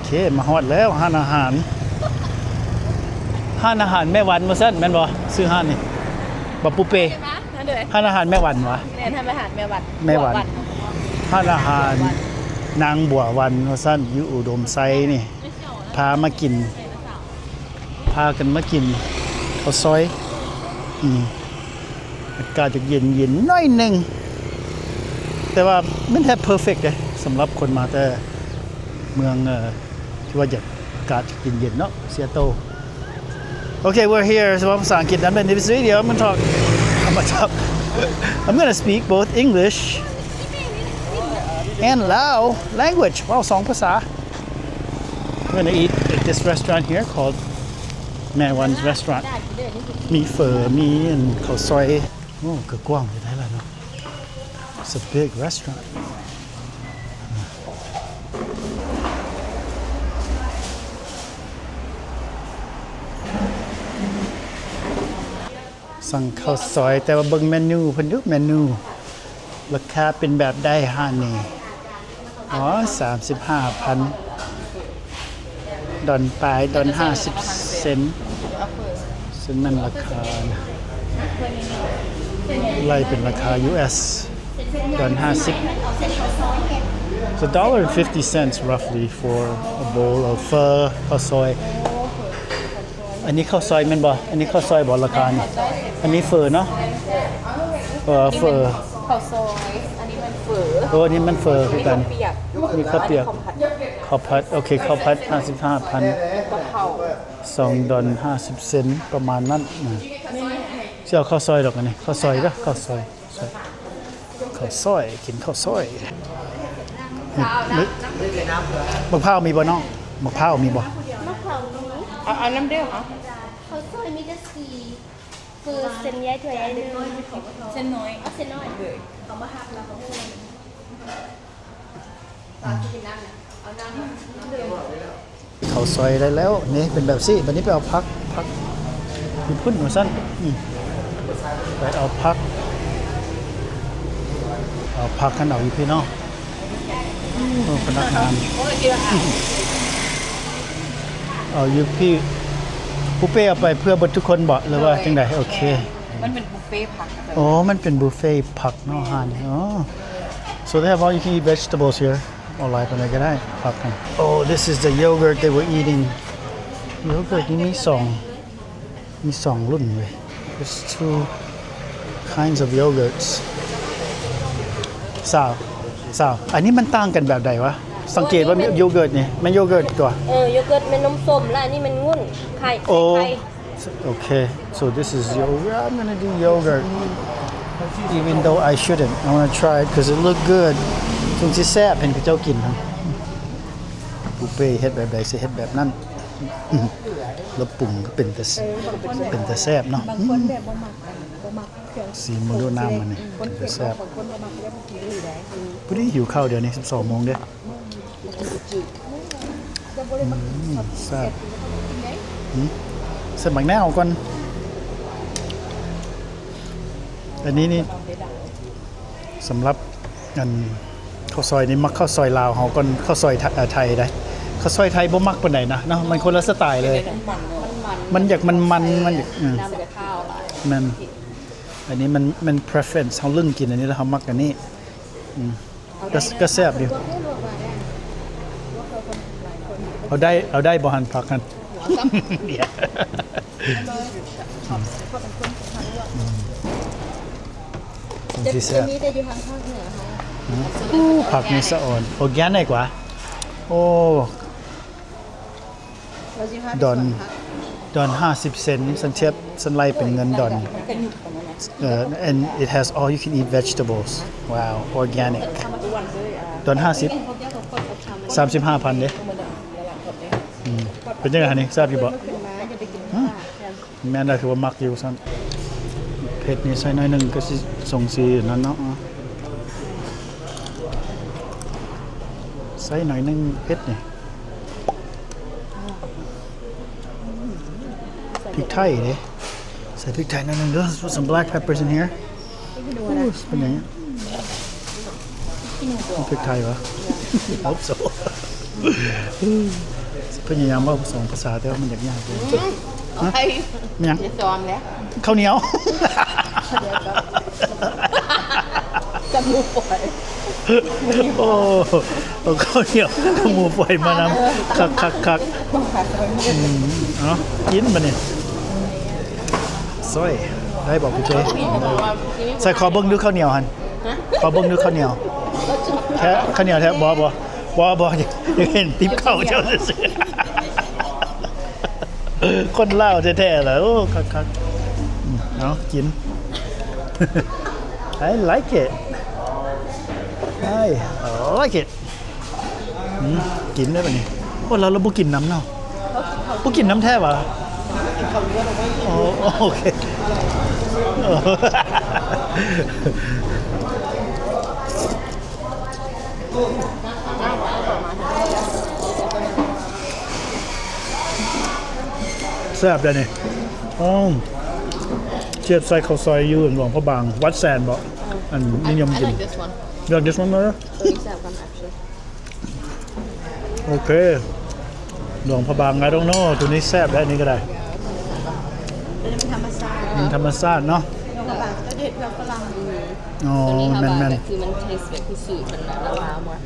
เคมาฮอดแล้วห้านอาหารแม่วันมาซั่นแม่นบ่ซื้อห้านนี่บ่ปูเป้ห้านอาหารแม่วันวะแม่นทำอาหารแม่วันห้านอาหารนางบัววันมาซั่นอยู่อุดมไซนี่พากันมากินข้าวซอยอากาศจะเย็นๆหน่อยนึงแต่ว่ามันแทบเพอร์เฟกต์เลยสำหรับคนมาแต่เมืองที่ว่าอยากอากาศเย็นๆเนาะเซียโตรOkay, we're here สำหรับภาษาอังกฤษนั้นเป็น this video I'm gonna speak both English and Lao language ว้าว2ภาษา I'm gonna eat at this restaurant here called แม่วัน restaurant มีเฝอมีข้าวซอยโอ้ก็กว้างอยู่ได้แล้วเนาะ It's a big restaurantสั่งข้าวซอยแต่ว่าเบิ่งเมนูเพิ่นดูเมนูราคาเป็นแบบได้ห้านี่อ๋อ 35,000 ดอนปลายดอน50 เซนต์ซึ่งนั่นราคาไล่เป็นราคา US ดอน50 So $1.50 roughly for a bowl of pho ข้าวซอยอันนี้ข้าวซอยแม่นบ่อันนี้ข้าวซอยบ่ราคานี่อันนี้เฟอเนาะเฟอข้าวซอยอันนี้มันเฝออันนี้มันเฟอคือกันมีข้าวเปียกข้าวผัดโอเคข้าวผัด 55,000 2 ดอล50 เซนต์ประมาณนั้นสิเอาข้าวซอยดอกอันนี้ข้าวซอยเด้อข้าวซอยกินข้าวซอยมะพร้าวมีบ่น้องมะพร้าวมีบ่เอาน้ำเด้อเหรอเขาซอยมีแต่สีคือเส้นใหญ่ถ้วยใหญ่นึงเส้นน้อยเอาเส้นน้อยเลยเอามาหักแล้วก็พูดตากินน้ำเนี่ยเอาน้ำข้าวซอยได้แล้วนี่เป็นแบบสิบัดนี้ไปเอาพักมีพุ่นหัวสั้นไปเอาพักกันเอาอยู่พี่น้องพนักงานเอาอยู่พี่บุฟเฟ่เอาไปเพื่อเบิดทุกคนบ่หรือว่าจังได๋โอเคมันเป็นบุฟเฟ่ผักอ๋อมันเป็นบุฟเฟ่ผักเนาะอาหารอ๋อ So they have all you can eat vegetables here เอาหลายตัวไหนก็ได้ผักกัน Oh this is the yogurt they were eating yogurt นี่มี2รุ่นเว้ย There's 2 kinds of yogurts สาวอันนี้มันต่างกันแบบใดวะสังเกตว่าโยเกิร์ตนี่มันโยเกิร์ตตัวโยเกิร์ตมันนมส้มแล้วอันนี้มันงุ่นไข่Okay so this is yogurt I'm gonna do yogurt even though I shouldn't I want to try it because it look good ถึงสิแซ่บเห็นเจ้ากินครับบุฟเฟ่เฮ็ดแบบใดสิเฮ็ดแบบนั้นแล้วปรุงก็เป็นแต่แซ่บเนาะสีมือดูน้ำมันนี่เป็นแซ่บพอดีหิวข้าวเดี๋ยวนี้ 12 โมงเด้อแซ่บเส้นบักแนวก่อนอันนี้นี่สำหรับข้าวซอยนี่มักข้าวซอยลาวเฮาก่อนข้าวซอยไทยได้ข้าวซอยไทยบ่มักปานใดนะเนาะมันคนละสไตล์เลยมันอยากมันอยากน้ำจะข้าวหลายมันอันนี้มัน preference เฮาลึ่งกินอันนี้แล้วเฮามักอันนี้ก็แซ่บอยู่เอาได้บ่หันผักกันจะมีแต่อยู่ทางภาคเหนือค่ะผักนี่สะอ่อนออร์แกนิกกว่าโอ้ดอน50 เซนต์สันเทียบสันไล่เป็นเงินดอนand it has all you can eat vegetables wow organic ดอน50 35,000เด้เป็นจังได๋นี่ทราบอยู่บ่แม่นได้คือว่ามักอยู่ซั่นเผ็ดนี่ใส่หน่อยนึงก็สิส่งสีนั่นเนาะใส่หน่อยนึงเผ็ดนี่พริกไทยเด้ใส่พริกไทยหน่อยนึงเด้อ put some black peppers in here เป็นยังไงพริกไทยวะ hope so พยายามว่าสองภาษาแต่ว่ามันยากๆเลย ไอ้ มันยัง จะซ้อมแล้ว ข้าวเหนียว จะมูปล่อย โอ้เอาข้าวเหนียวกับหมูฝอยมานำคักเนาะกินมาเนี่ยซอยได้บอกพี่เจ้ใส่ขอเบิ้งดูข้าวเหนียวหันขอเบิ้งดูข้าวเหนียวแท้ข้าวเหนียวแท้บอบอยากเห็นติ๊บข้าวเจ้าเสือคนเล่าวแท้ๆเลยโอ้คักเนาะกิน I like it I like it กินได้ป่ะนี่โอ้เราบุกินน้ำเนาะบุกินน้ำแท้ป่ะโอ้โอเคแซ่บเลยนี่เชียบใส่ข้าวซอยยืนหลวงพระบางวัดแซนบอกอันนิยมกิน this one You like this one better? โอเคหลวงพระบาง I don't know ตัวนี้แซ่บได้นี่ก็ได้ เป็นธรรมชาติ มันธรรมชาติเนาะ กระบะก็เด็ดแบบฝรั่ง อ๋อ ตัวนี้ค่ะ แม่น แบบคือมันเทสแบบคือสูตรมันนะว้าวหมด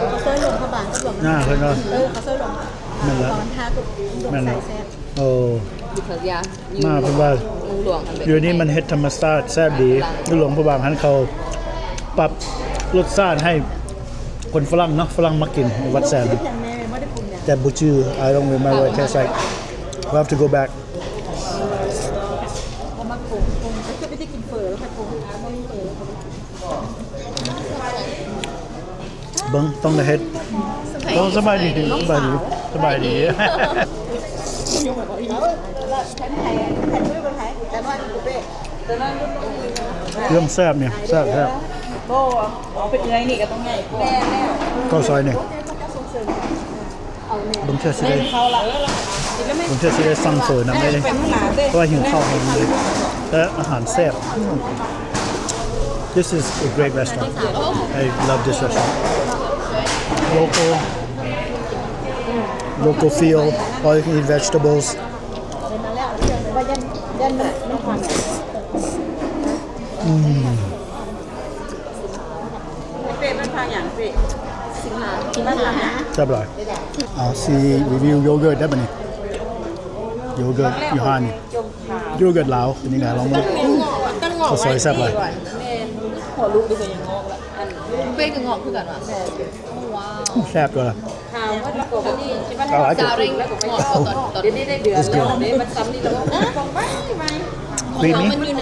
เขาเคยลงกระบะก็บอก ๆหน้าเพิ่นก็ เขาเคยลง แม่นแล้ว ตอนทาตุกลง แม่น ใส่ แล้ว แซ่บ โอ้ because yeah มาเพิ่นว่า หลวงอันแบบ อยู่นี่มันเฮ็ดธรรมชาติแซ่บดีหลวงพระบางหันเขาปรับรสชาติให้คนฝรั่งเนาะฝรั่งมากินวัดแซน อย่างแม่ไม่ได้ปรุงอย่าง แต่บุชื่อ I don't remember it tastes like we have to go back พอมาปรุงก็คือไม่ได้กินเฟอแล้วค่อยปรุงไม่มีเฟอ เบิ่งต้องได้เฮ็ดต้องสบายดีสบายดีสบายดี ใช้ไทยไทยไม่เป็นไทยแต่ว่ากูเป้แต่ว่า เรื่องแซ่บเนี่ยแซ่บ โบ้เอาไปเอ้ยนี่ก็ต้องใหญ่กว่าแน่แน่ ข้าวซอยเนี่ย เอาเนี่ย บางเทื่อสิได้ เขาละ บางเทื่อสิได้สั่งเฟอน้ำได้เลย เป็นขนาดเด้ เพราะว่าหิวข้าวแห้งเลยและอาหารแซ่บ This is a great restaurant I love this restaurant local feel all you can eat vegetables เป็นมาแล้วว่ายันมันความ เป้มันพาอย่างเป้ สิงหาที่บ้านเรานะ แซ่บหลายเอาซีรีวิวโยเกิร์ตได้ป่ะนี่โยเกิร์ตยูฮานี่โยเกิร์ตลาวเป็นยังไงลองมา ตั้งงอก ข้าวซอยแซ่บหลาย แม่หัวลูกดิเป็นยังงอกละอันเป้ก็งอกคือกันว่ะว้าว แซ่บตัวละ ข่าวว่าปกติใช่ป่ะ I like ซา it เร่งแล้วก็งอกตอนนี้ได้เดือนแล้วเนี่ยมันซ้ำนี่แล้วฟองไปไหม creamy มันอยู่ไหน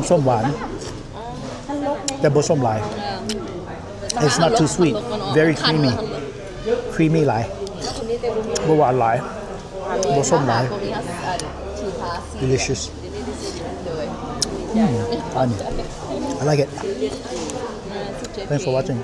ส้มหวานแต่บ่ส้มหลาย It's not too sweet very creamy หลายบ่หวานหลายบ่ส้มหลาย delicious I like it thanks for watching